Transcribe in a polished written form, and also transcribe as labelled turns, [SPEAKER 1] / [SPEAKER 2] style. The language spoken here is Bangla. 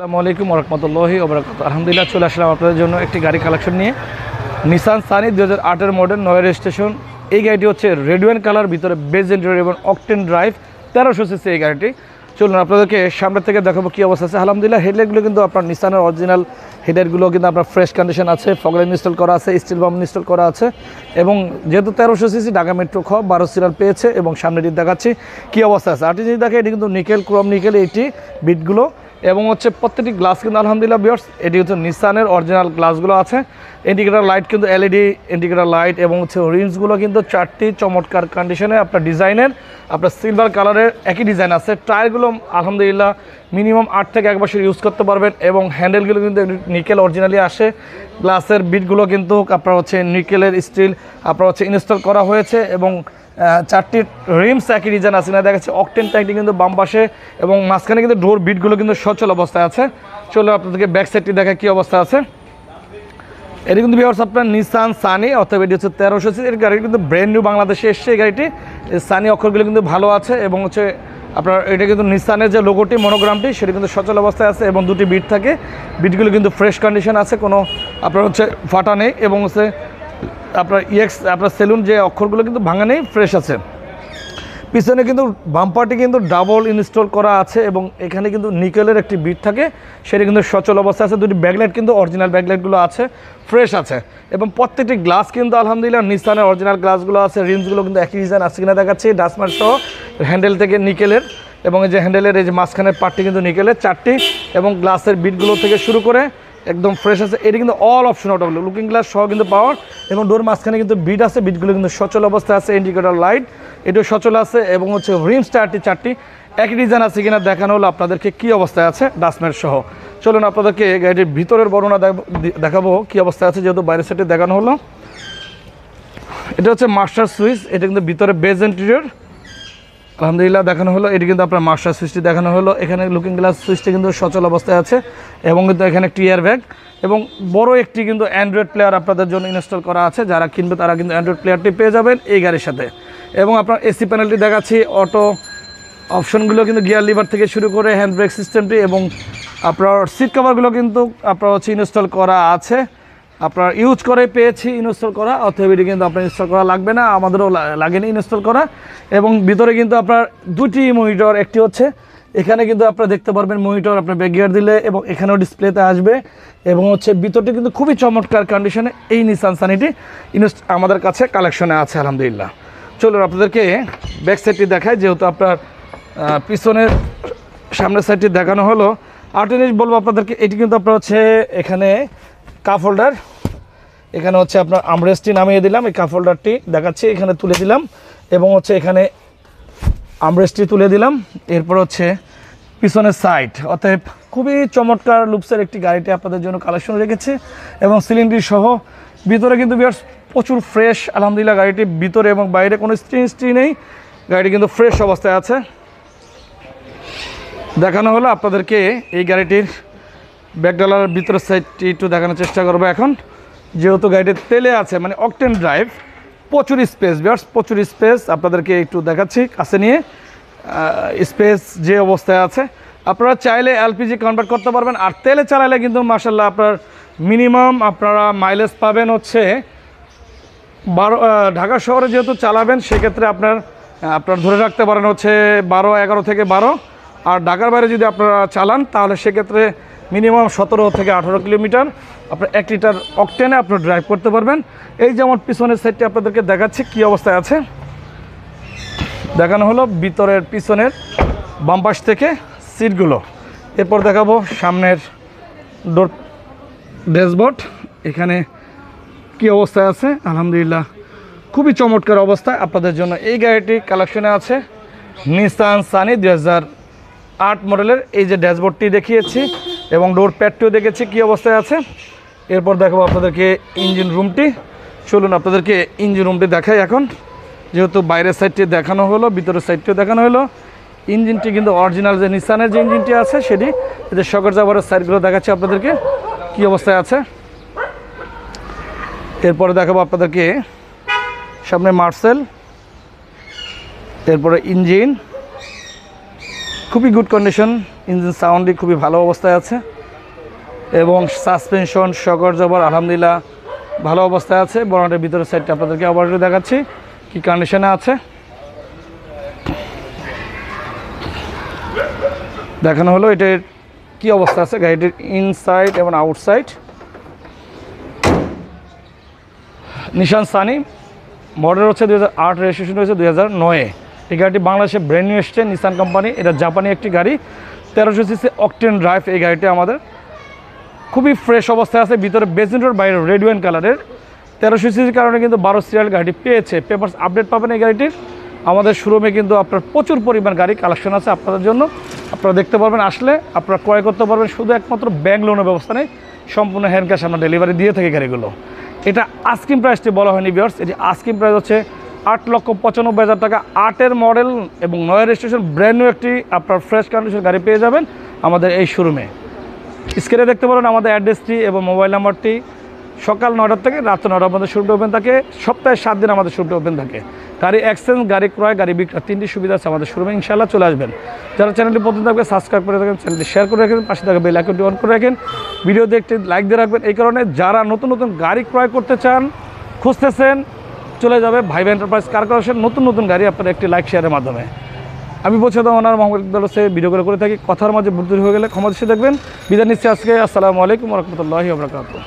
[SPEAKER 1] আসসালামু আলাইকুম ওয়া রাহমাতুল্লাহি ওয়া বারাকাতুহু। আলহামদুলিল্লাহ চলে আসলাম আপনাদের জন্য একটি গাড়ি কালেকশন নিয়ে। Nissan Sunny 2008 model, 9 registration. এই গাড়িটি হচ্ছে রেড ওয়াইন কালার, ভিতরে বেজ ইন্টেরিয়র এবং অকটেন ড্রাইভ, 1300 সিসি এই গাড়িটি। চলুন আপনাদেরকে সামনে থেকে দেখাবো কী অবস্থা আছে। আলহামদুলিল্লাহ হেডলাইটগুলো কিন্তু আপনার নিসানের অরিজিনাল হেডলাইটগুলো কিন্তু আপনার ফ্রেশ কন্ডিশন আছে, ফগলাইট ইনস্টল করা আছে, স্টিল বাম্প ইনস্টল করা আছে এবং যেহেতু 1300 সিসি ঢাকা মেট্রো খ 12 সিরিয়াল পেয়েছে এবং সামনেটি দেখাচ্ছি কী অবস্থা আছে। আরটি যদি দেখে এটি কিন্তু নিকেল, ক্রোম নিকেল এইটি বিটগুলো এবং হচ্ছে প্রত্যেকটি গ্লাস কিন্তু আলহামদুলিল্লাহ ভিউয়ার্স এটি হচ্ছে নিসানের অরিজিনাল গ্লাসগুলো আছে। ইন্ডিকেটর লাইট কিন্তু এলইডি ইন্ডিকেটর লাইট এবং হচ্ছে রিংসগুলো কিন্তু 4টি চমৎকার কন্ডিশনে আপনার ডিজাইনের, আপনার সিলভার কালারের একই ডিজাইন আছে। টায়ারগুলো আলহামদুলিল্লাহ মিনিমাম 8 থেকে 1 বছর ইউজ করতে পারবেন এবং হ্যান্ডেলগুলো কিন্তু নিকেল অরিজিনালি আসে। গ্লাসের বিটগুলো কিন্তু আপনার হচ্ছে নিকেলের স্টিল আপনার হচ্ছে ইনস্টল করা হয়েছে এবং 4টি রিমস একই ডিজাইন আছে। না দেখাচ্ছে অকটেন ট্যাঙ্কটি কিন্তু বাম পাশে এবং মাঝখানে কিন্তু ডোর বিটগুলো কিন্তু সচল অবস্থায় আছে। চলো আপনাদেরকে ব্যাক সাইডটি দেখা কী অবস্থা আছে। এটি কিন্তু ভিউয়ার্স আপনার নিসান সানি, অর্থাৎ এটি হচ্ছে 1300 সিসি এর গাড়ি, কিন্তু ব্র্যান্ড নিউ বাংলাদেশে এসছে এই গাড়িটি। সানি অক্ষরগুলো কিন্তু ভালো আছে এবং হচ্ছে আপনার এটা কিন্তু নিসানের যে লোগোটি মনোগ্রামটি সেটি কিন্তু সচল অবস্থায় আছে এবং দুটি বিট থাকে। বিটগুলো কিন্তু ফ্রেশ কন্ডিশন আছে, কোনো আপনার হচ্ছে ফাটা নেই এবং হচ্ছে আপনার আপনার সেলুন যে অক্ষরগুলো কিন্তু ভাঙা নেই, ফ্রেশ আছে। পিছনে কিন্তু বাম্পারটি কিন্তু ডাবল ইনস্টল করা আছে এবং এখানে কিন্তু নিকেলের একটি বিট থাকে, সেটা কিন্তু সচল অবস্থায় আছে। দুটি ব্যাকলাইট কিন্তু অরিজিনাল ব্যাকলাইটগুলো আছে, ফ্রেশ আছে এবং প্রত্যেকটি গ্লাস কিন্তু আলহামদুলিল্লাহ নিসানের অরিজিনাল গ্লাসগুলো আছে। রিমসগুলো কিন্তু একই ডিজাইন আছে কিনা দেখাচ্ছি, ডাস্টমার সহ হ্যান্ডেল থেকে নিকেলের এবং এই যে হ্যান্ডেলের এই যে মাঝখানের পার্টটি কিন্তু নিকেলের 4টি এবং গ্লাসের বিটগুলো থেকে শুরু করে একদম ফ্রেশ আছে। এটি কিন্তু all option auto, looking glass সহ কিন্তু পাওয়ার এবং ডোর মাঝখানে কিন্তু বিট আছে, বিটগুলো কিন্তু সচল অবস্থায় আছে। ইন্ডিকেটর লাইট এটিও সচল আছে এবং হচ্ছে রিমস 4টি একই ডিজাইন আছে কিনা দেখানো হলো আপনাদেরকে কী অবস্থায় আছে ডাস্টম্যাট সহ। চলুন আপনাদেরকে গাড়িটির ভিতরের বর্ণনা দেখাবো কী অবস্থায় আছে, যেহেতু বাইরের সাইডে দেখানো হলো। এটা হচ্ছে মাস্টার সুইচ, এটা কিন্তু ভিতরে বেজ ইন্টেরিয়র আলহামদুলিল্লাহ দেখানো হলো। এটি কিন্তু আপনার মাস্টার সুইচটি দেখানো হলো। এখানে লুকিং গ্লাস সুইচটি কিন্তু সচল অবস্থায় আছে এবং কিন্তু এখানে একটি এয়ার ব্যাগ এবং বড় একটি কিন্তু অ্যান্ড্রয়েড প্লেয়ার আপনাদের জন্য ইনস্টল করা আছে। যারা কিনবে তারা কিন্তু অ্যান্ড্রয়েড প্লেয়ারটি পেয়ে যাবেন এই গাড়ির সাথে। এবং আপনার এসি প্যানেলটি দেখাচ্ছি, অটো অপশনগুলো কিন্তু গিয়ার লিভার থেকে শুরু করে হ্যান্ড ব্রেক সিস্টেমটি এবং আপনার সিট কভারগুলো কিন্তু আপনার হচ্ছে ইনস্টল করা আছে। আপনার ইউজ করে পেয়েছি ইনস্টল করা, অথবা এটি কিন্তু আপনার ইনস্টল করা লাগবে না, আমাদেরও লাগেনি ইনস্টল করা। এবং ভিতরে কিন্তু আপনার দুটি মনিটর, একটি হচ্ছে এখানে কিন্তু আপনারা দেখতে পারবেন মনিটর আপনার ব্যাক গিয়ার দিলে এবং এখানেও ডিসপ্লেতে আসবে এবং হচ্ছে ভিতরটি কিন্তু খুবই চমৎকার কন্ডিশনে এই নিসান সানিটি আমাদের কাছে কালেকশনে আছে আলহামদুলিল্লাহ। চলুন আপনাদেরকে ব্যাক সাইডটি দেখায়, যেহেতু আপনার পিছনের সামনের সাইডটি দেখানো হলো। আর জিনিস বলবো আপনাদেরকে, এটি কিন্তু আপনার হচ্ছে এখানে কাপ হোল্ডার, এখানে হচ্ছে আপনার আমরেস্টটি নামিয়ে দিলাম, এই কাপ হোল্ডারটি দেখাচ্ছি এখানে তুলে দিলাম এবং হচ্ছে এখানে আমরেস্টটি তুলে দিলাম। এরপর হচ্ছে পিছনের সাইড, অতএব খুবই চমৎকার লুকসের একটি গাড়িটি আপনাদের জন্য কালেকশন রেখেছে এবং সিলিন্ডার সহ। ভিতরে কিন্তু বিয়ার্স প্রচুর ফ্রেশ আলহামদুলিল্লাহ, গাড়িটি ভিতরে এবং বাইরে কোনো স্ট্রি নেই, গাড়িটি কিন্তু ফ্রেশ অবস্থায় আছে। দেখানো হলো আপনাদেরকে এই গাড়িটির ব্যাকডালার ভিতরের সাইডটি একটু দেখানোর চেষ্টা করবো এখন, যেহেতু গাড়িটি তেলে আছে, মানে অকটেন ড্রাইভ, প্রচুর স্পেস বিয়ার্স, প্রচুর স্পেস আপনাদেরকে একটু দেখাচ্ছি কাছে নিয়ে। স্পেস যে অবস্থায় আছে, আপনারা চাইলে এলপিজি কনভার্ট করতে পারবেন। আর তেলে চালালে কিন্তু মাশাআল্লাহ আপনার মিনিমাম আপনারা মাইলেজ পাবেন হচ্ছে 12, ঢাকা শহরে যেহেতু চালাবেন সেক্ষেত্রে আপনার ধরে রাখতে পারেন হচ্ছে 11 থেকে 12। আর ঢাকার বাইরে যদি আপনারা চালান তাহলে সেক্ষেত্রে মিনিমাম 17 থেকে 18 কিলোমিটার আপনার 1 লিটার অকটেনে আপনার ড্রাইভ করতে পারবেন। এই যেমন পিছনের সাইডটি আপনাদেরকে দেখাচ্ছি কী অবস্থায় আছে, দেখানো হলো ভিতরের পিছনের বাম পাশ থেকে সিটগুলো। এরপর দেখাবো সামনের ডোর ড্যাশবোর্ড, এখানে কী অবস্থায় আছে। আলহামদুলিল্লাহ খুবই চমৎকার অবস্থায় আপনাদের জন্য এই গাড়িটি কালেকশনে আছে। নিসান সানি 2008 মডেলের এই যে ড্যাশবোর্ডটি দেখিয়েছি এবং ডোর প্যাডটিও দেখেছি কী অবস্থায় আছে। এরপর দেখাবো আপনাদেরকে ইঞ্জিন রুমটি। চলুন আপনাদেরকে ইঞ্জিন রুমটি দেখাই এখন, যেহেতু বাইরের সাইডটি দেখানো হলো, ভিতরের সাইডটিও দেখানো হলো। ইঞ্জিনটি কিন্তু অরিজিনাল যে নিসানের যে ইঞ্জিনটি আছে সেটি, এদের শকের জাবারের সাইডগুলো দেখাচ্ছি আপনাদেরকে কী অবস্থায় আছে। এরপরে দেখাবো আপনাদেরকে সামনে মার্সেল, এরপরে ইঞ্জিন খুবই গুড কন্ডিশন, ইঞ্জিন সাউন্ডই খুবই ভালো অবস্থায় আছে। এবং সাসপেনশন শকর জবর আলহামদুলিল্লাহ ভালো অবস্থায় আছে। বনেটের ভিতরের সাইডটা আপনাদেরকে আবার দেখাচ্ছি কি কন্ডিশনে আছে। দেখানো হলো এটার কি অবস্থা আছে গাড়িটির ইনসাইড এবং আউটসাইড। নিশান সানি, মডেল হচ্ছে 2008, রেজিস্ট্রেশন হয়েছে 2009-এ। এই গাড়িটি বাংলাদেশে ব্র্যান্ড নিউ এসছে, নিসান কোম্পানি। এটা জাপানি একটি গাড়ি, 1300 সিসি অকটেন ড্রাইভ। এই গাড়িটি আমাদের খুবই ফ্রেশ অবস্থায় আছে, ভিতরে বেজেন্টর, বাইরে রেড ওয়াইন কালারের। 1300 সিসির কারণে কিন্তু 12 সিরিয়াল গাড়িটি পেয়েছে। পেপারস আপডেট পাবেন এই গাড়িটির। আমাদের শোরুমে কিন্তু আপনার প্রচুর পরিমাণ গাড়ি কালেকশন আছে আপনাদের জন্য, আপনারা দেখতে পারবেন। আসলে আপনারা ক্রয় করতে পারবেন, শুধু একমাত্র ব্যাংক লোনের ব্যবস্থা নেই, সম্পূর্ণ হ্যান্ড ক্যাশ আমরা ডেলিভারি দিয়ে থাকি গাড়িগুলো। এটা আস্কিং প্রাইসটি বলা হয়নি ভিউয়ার্স, এটি আস্কিং প্রাইস হচ্ছে 8,95,000 টাকা। 8-এর মডেল এবং 9-এর রেজিস্ট্রেশন, ব্র্যান্ড নিউ একটি আপনার ফ্রেশ কন্ডিশন গাড়ি পেয়ে যাবেন আমাদের এই শোরুমে। স্ক্রিনে দেখতে পারেন আমাদের অ্যাড্রেসটি এবং মোবাইল নাম্বারটি। সকাল 9টা থেকে রাত 9টা পর্যন্ত শোরুমটি ওপেন থাকে, সপ্তাহে 7 দিন আমাদের শোরুমটি ওপেন থাকে। গাড়ি এক্সচেঞ্জ, গাড়ি ক্রয়, গাড়ি বিক্রয়, 3টি সুবিধা আছে আমাদের শোরুমে। ইনশাআল্লাহ চলে আসবেন। যারা চ্যানেলটি প্রথম থাকবে সাবস্ক্রাইব করে রাখেন, চ্যানেলটি শেয়ার করে রাখেন, পাশে থাকা বেল আইকনটি অন করে রাখেন, ভিডিও দেখতে লাইক দিয়ে রাখবেন। এই কারণে যারা নতুন নতুন গাড়ি ক্রয় করতে চান, খুঁজতেছেন, চলে যাবে ভাইবা এন্টারপ্রাইজ কার কালেকশন। নতুন নতুন গাড়ি আপনার একটি লাইক শেয়ারের মাধ্যমে। আমি বলছি তো ওনার মোহাম্মদ ইকবাল হোসেন ভিডিও করে থাকি, কথার মাঝে ভুল হয়ে গেলে ক্ষমা দৃষ্টি দেখবেন। বিদায় নিচ্ছি আজকে। আসসালামু আলাইকুম ওয়া রাহমাতুল্লাহি ওয়া বারাকাতুহু।